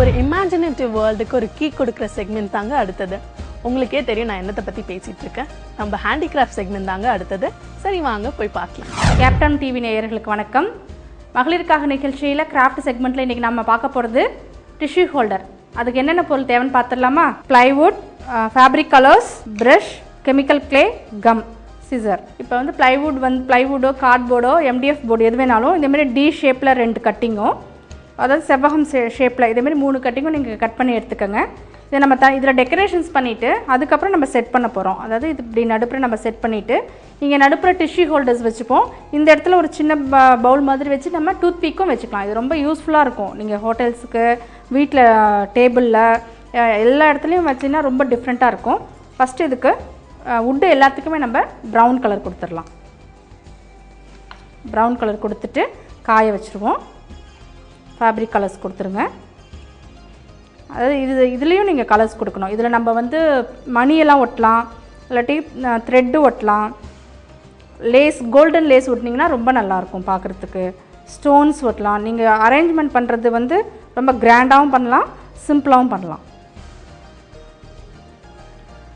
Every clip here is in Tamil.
ஒரு இமேஜினேட்டிவ் வேர்ல்டுக்கு ஒரு கீ கொடுக்குற செக்மெண்ட் தாங்க அடுத்தது. உங்களுக்கே தெரியும் நான் என்னத்தை பற்றி பேசிகிட்டு இருக்கேன். நம்ம ஹேண்டிகிராஃப்ட் செக்மெண்ட் தாங்க அடுத்தது. சரி வாங்க போய் பார்க்கலாம். கேப்டன் டிவி நேயர்களுக்கு வணக்கம். மகளிருக்காக நிகழ்ச்சியில் கிராஃப்ட் செக்மெண்ட்டில் இன்றைக்கி நம்ம பார்க்க போகிறது டிஷ்யூ ஹோல்டர். அதுக்கு என்னென்ன பொருள் தேவைன்னு பார்த்துடலாமா? Plywood, fabric colours, brush, chemical clay, come, scissor. இப்போ வந்து ப்ளைவுட்டோ கார்ட்போர்டோ எம்டிஎஃப் போர்டு எது வேணாலும் இதேமாரி டி ஷேப்பில் 2 கட்டிங்கும், அதாவது செவ்வகம் ஷேப்பில் இதேமாரி 3 கட்டிங்கும் நீங்கள் கட் பண்ணி எடுத்துக்கோங்க. இதை நம்ம இதில் டெக்கரேஷன்ஸ் பண்ணிவிட்டு அதுக்கப்புறம் நம்ம செட் பண்ண போகிறோம். அதாவது இது இப்படி நடுப்புற நம்ம செட் பண்ணிவிட்டு இங்கே நடுப்புற டிஷ்யூ ஹோல்டர்ஸ் வச்சுப்போம். இந்த இடத்துல ஒரு சின்ன பவுல் மாதிரி வச்சு நம்ம டூத் பீக்கும் வச்சுக்கலாம். இது ரொம்ப யூஸ்ஃபுல்லாக இருக்கும். நீங்கள் ஹோட்டல்ஸுக்கு, வீட்டில் டேபிளில் எல்லா இடத்துலையும் வச்சிங்கன்னா ரொம்ப டிஃப்ரெண்ட்டாக இருக்கும். ஃபஸ்ட்டு இதுக்கு வுட்டு எல்லாத்துக்குமே நம்ம ப்ரௌன் கலர் கொடுத்துடலாம். ப்ரௌன் கலர் கொடுத்துட்டு காய வச்சுருவோம். ஃபேப்ரிக் கலர்ஸ் கொடுத்துருங்க. அதாவது இதுலேயும் நீங்கள் கலர்ஸ் கொடுக்கணும். இதில் நம்ம வந்து மணியெல்லாம் ஒட்டலாம், இல்லாட்டி த்ரெட்டு ஒட்டலாம். லேஸ், கோல்டன் லேஸ் ஒட்டினீங்கன்னா ரொம்ப நல்லாயிருக்கும் பார்க்குறதுக்கு. ஸ்டோன்ஸ் ஒட்டலாம். நீங்கள் அரேஞ்ச்மெண்ட் பண்ணுறது வந்து ரொம்ப கிராண்டாகவும் பண்ணலாம், சிம்பிளாகவும் பண்ணலாம்.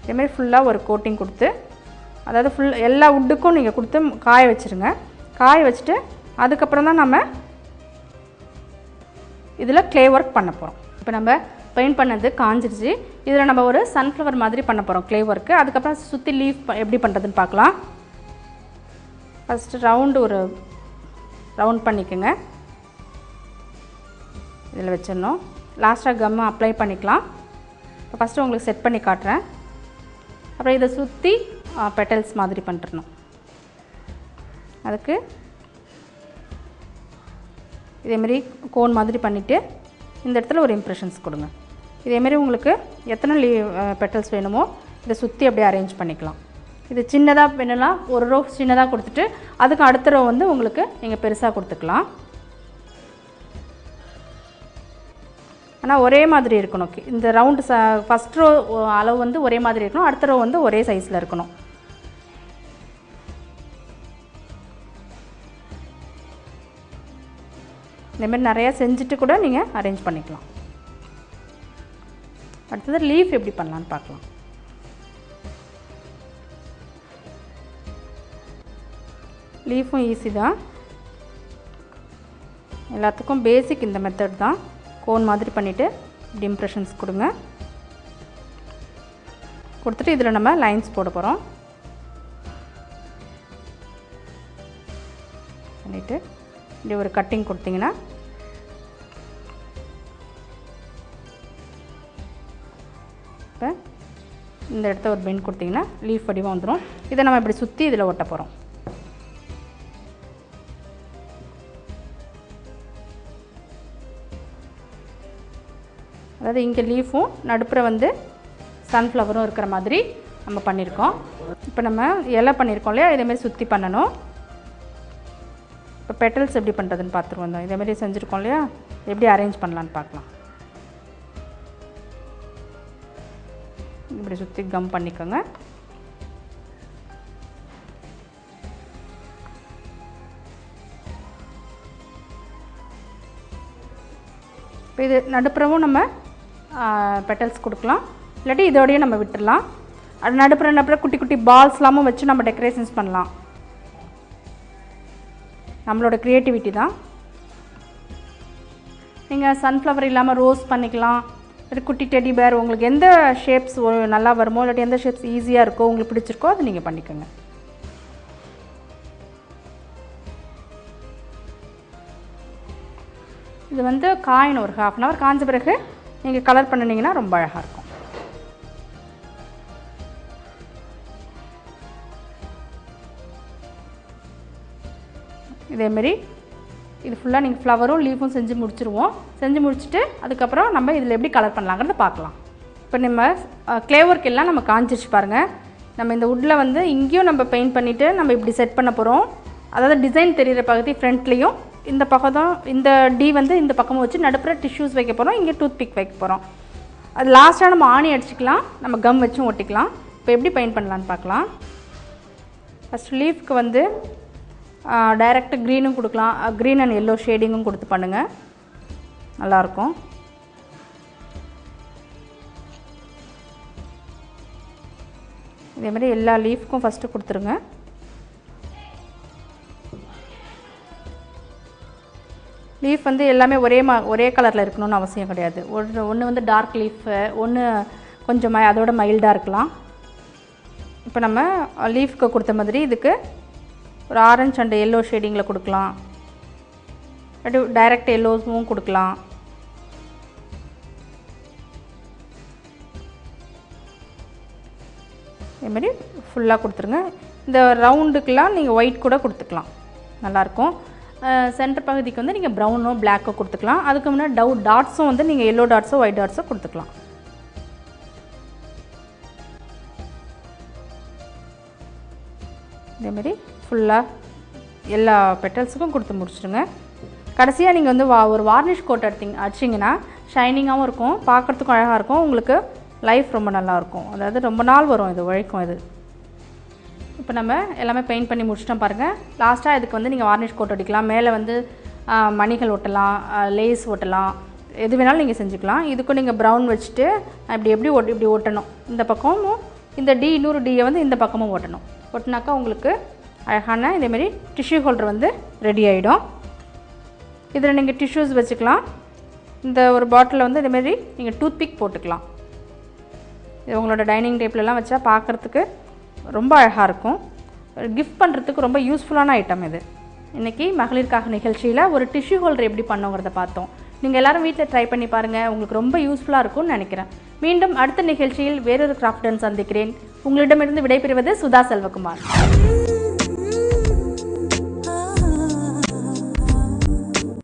இதேமாதிரி ஃபுல்லாக ஒரு கோட்டிங் கொடுத்து, அதாவது எல்லா வுட்டுக்கும் நீங்கள் கொடுத்து காய வச்சுருங்க. காய வச்சுட்டு அதுக்கப்புறம் தான் நம்ம இதில் க்ளே ஒர்க் பண்ண போகிறோம். இப்போ நம்ம பெயிண்ட் பண்ணது காஞ்சிருச்சு. இதில் நம்ம ஒரு சன்ஃப்ளவர் மாதிரி பண்ண போகிறோம் க்ளே ஒர்க்கு. அதுக்கப்புறம் சுற்றி லீஃப் எப்படி பண்ணுறதுன்னு பார்க்கலாம். ஃபஸ்ட்டு ஒரு ரவுண்ட் பண்ணிக்கோங்க. இதில் வச்சிடணும். லாஸ்ட்டாக கம்மை அப்ளை பண்ணிக்கலாம். இப்போ ஃபஸ்ட்டு உங்களுக்கு செட் பண்ணி காட்டுறேன். அப்புறம் இதை சுற்றி பெட்டல்ஸ் மாதிரி பண்ணிடணும். அதுக்கு இதேமாரி கோன் மாதிரி பண்ணிவிட்டு இந்த இடத்துல ஒரு இம்ப்ரெஷன்ஸ் கொடுங்க. இதேமாரி உங்களுக்கு எத்தனை பெட்டல்ஸ் வேணுமோ இதை சுற்றி அப்படியே அரேஞ்ச் பண்ணிக்கலாம். இது சின்னதாக வேணும்னா ஒரு ரோ சின்னதாக கொடுத்துட்டு அதுக்கு அடுத்த ரோ வந்து உங்களுக்கு நீங்கள் பெருசாக கொடுத்துக்கலாம். ஆனால் ஒரே மாதிரி இருக்கணும். இந்த ரவுண்டு ஃபஸ்ட் ரோ அளவு வந்து ஒரே மாதிரி இருக்கணும், அடுத்த ரோ வந்து ஒரே சைஸில் இருக்கணும். இந்தமாரி நிறையா செஞ்சுட்டு கூட நீங்கள் அரேஞ்ச் பண்ணிக்கலாம். அடுத்தது லீஃப் எப்படி பண்ணலான்னு பார்க்கலாம். லீஃபும் ஈஸி தான். எல்லாத்துக்கும் பேசிக் இந்த மெத்தட் தான். கோன் மாதிரி பண்ணிவிட்டு இப்படி இம்ப்ரெஷன்ஸ் கொடுங்க. கொடுத்துட்டு இதில் நம்ம லைன்ஸ் போட போகிறோம். பண்ணிவிட்டு இப்படி ஒரு கட்டிங் கொடுத்தீங்கன்னா இப்போ இந்த இடத்த ஒரு பெண்ட் கொடுத்தீங்கன்னா லீஃப் வடிவம் வந்துடும். இதை நம்ம இப்படி சுற்றி இதில் ஒட்ட போகிறோம். அதாவது இங்கே லீஃபும் நடுப்புற வந்து சன்ஃப்ளவரும் இருக்கிற மாதிரி நம்ம பண்ணியிருக்கோம். இப்போ நம்ம இலை பண்ணியிருக்கோம் இல்லையா, இதேமாரி சுற்றி பண்ணணும். இப்போ பெட்டல்ஸ் எப்படி பண்ணுறதுன்னு பார்த்துருவோம். தான் இதேமாரி செஞ்சுருக்கோம் இல்லையா, எப்படி அரேஞ்ச் பண்ணலான்னு பார்க்கலாம். இப்படி சுற்றி கம் பண்ணிக்கோங்க. இப்போ இது நடுப்புறவும் நம்ம பெட்டல்ஸ் கொடுக்கலாம், இல்லாட்டி இதோடையே நம்ம விட்டுடலாம். அது நடுப்புற குட்டி குட்டி பால்ஸ்லாமும் வச்சு நம்ம டெக்கரேஷன்ஸ் பண்ணலாம். நம்மளோட க்ரியேட்டிவிட்டி தான். நீங்கள் சன்ஃப்ளவர் இல்லாமல் ரோஸ் பண்ணிக்கலாம், ஒரு குட்டி டெடி பேர், உங்களுக்கு எந்த ஷேப்ஸ் நல்லா வருமோ இல்லாட்டி எந்த ஷேப்ஸ் ஈஸியாக இருக்கோ உங்களுக்கு பிடிச்சிருக்கோ அது நீங்கள் பண்ணிக்கோங்க. இது வந்து காயணும். ஒரு 1/2 hour காய்ஞ்ச பிறகு நீங்கள் கலர் பண்ணினீங்கன்னா ரொம்ப அழகாக இருக்கும். இதேமாரி இது ஃபுல்லாக நீங்கள் ஃப்ளவரும் லீஃபும் செஞ்சு முடிச்சுருவோம். செஞ்சு முடிச்சுட்டு அதுக்கப்புறம் நம்ம இதில் எப்படி கலர் பண்ணலாங்கிறத பார்க்கலாம். இப்போ நம்ம க்ளே ஒர்க் எல்லாம் நம்ம காஞ்சிச்சு பாருங்கள். நம்ம இந்த வுட்டில் வந்து இங்கேயும் நம்ம பெயிண்ட் பண்ணிவிட்டு நம்ம இப்படி செட் பண்ண போகிறோம். அதாவது டிசைன் தெரிகிற பகுதி ஃப்ரண்ட்லேயும் இந்த பக்கம் இந்த டி வந்து இந்த பக்கமும் வச்சு நடுப்புற டிஷ்யூஸ் வைக்க போகிறோம். இங்கே டூத் பிக் வைக்க போகிறோம். அது லாஸ்ட்டாக நம்ம ஆணி அடிச்சிக்கலாம், நம்ம கம் வச்சும் ஒட்டிக்கலாம். இப்போ எப்படி பெயிண்ட் பண்ணலான்னு பார்க்கலாம். ஃபஸ்ட் லீஃப்க்கு வந்து டைரக்ட் க்ரீனும் கொடுக்கலாம், க்ரீன் அண்ட் எல்லோ ஷேடிங்கும் கொடுத்து பண்ணுங்கள், நல்லாயிருக்கும். இதே மாதிரி எல்லா லீஃப்க்கும் ஃபஸ்ட்டு கொடுத்துருங்க. லீஃப் வந்து எல்லாமே ஒரே கலரில் இருக்கணும்னு அவசியம் கிடையாது. ஒன்று வந்து டார்க் லீஃபு, ஒன்று கொஞ்சம் அதோட மைல்டாக இருக்கலாம். இப்போ நம்ம லீஃப்க்கு கொடுத்த மாதிரி இதுக்கு ஒரு ஆரஞ்சு அண்ட் எல்லோ ஷேடிங்கில் கொடுக்கலாம். அப்படி டைரக்ட் எல்லோஸும் கொடுக்கலாம். இதேமாதிரி ஃபுல்லாக கொடுத்துருங்க. இந்த ரவுண்டுக்கெலாம் நீங்கள் ஒயிட் கூட கொடுத்துக்கலாம், நல்லாயிருக்கும். சென்டர் பகுதிக்கு வந்து நீங்கள் ப்ரௌனோ பிளாக்கோ கொடுத்துக்கலாம். அதுக்கு முன்னாடி டாட்ஸும் வந்து நீங்கள் எல்லோ டாட்ஸோ ஒயிட் டாட்ஸோ கொடுத்துக்கலாம். இதேமாரி ஃபுல்லாக எல்லா பெட்டல்ஸுக்கும் கொடுத்து முடிச்சுடுங்க. கடைசியாக நீங்கள் வந்து ஒரு வார்னிஷ் கோட் அடிச்சிங்கன்னா ஷைனிங்காகவும் இருக்கும், பார்க்குறதுக்கும் அழகாக இருக்கும், உங்களுக்கு லைஃப் ரொம்ப நல்லாயிருக்கும். அதாவது ரொம்ப நாள் வரும், இது உழைக்கும் இது. இப்போ நம்ம எல்லாமே பெயிண்ட் பண்ணி முடிச்சிட்டோம் பாருங்கள். லாஸ்ட்டாக இதுக்கு வந்து நீங்கள் வார்னிஷ் கோட் அடிக்கலாம். மேலே வந்து மணிகள் ஒட்டலாம், லேஸ் ஒட்டலாம், எது வேணாலும் நீங்கள் செஞ்சுக்கலாம். இதுக்கும் நீங்கள் ப்ரௌன் வச்சுட்டு இப்படி ஒட்டணும். இந்த பக்கமும் இந்த இன்னொரு டியை வந்து இந்த பக்கமும் ஒட்டணும். ஒட்டினாக்கா உங்களுக்கு அழகான இதேமாரி டிஷ்யூ ஹோல்டர் வந்து ரெடி ஆகிடும். இதில் நீங்கள் டிஷ்யூஸ் வச்சுக்கலாம். இந்த ஒரு பாட்டிலில் வந்து இதேமாரி நீங்கள் டூத்பிக் போட்டுக்கலாம். இது உங்களோட டைனிங் டேபிளெலாம் வச்சா பார்க்குறதுக்கு ரொம்ப அழகாக இருக்கும். கிஃப்ட் பண்ணுறதுக்கு ரொம்ப யூஸ்ஃபுல்லான ஐட்டம் இது. இன்றைக்கி மகளிருக்காக நிகழ்ச்சியில் ஒரு டிஷ்யூ ஹோல்டர் எப்படி பண்ணுங்கிறத பார்த்தோம். நீங்கள் எல்லோரும் வீட்டில் ட்ரை பண்ணி பாருங்கள், உங்களுக்கு ரொம்ப யூஸ்ஃபுல்லாக இருக்கும்னு நினைக்கிறேன். மீண்டும் அடுத்த நிகழ்ச்சியில் வேறொரு கிராஃப்டன் சந்திக்கிறேன். உங்களிடமிருந்து விடைபெறுவது சுதா செல்வகுமார்.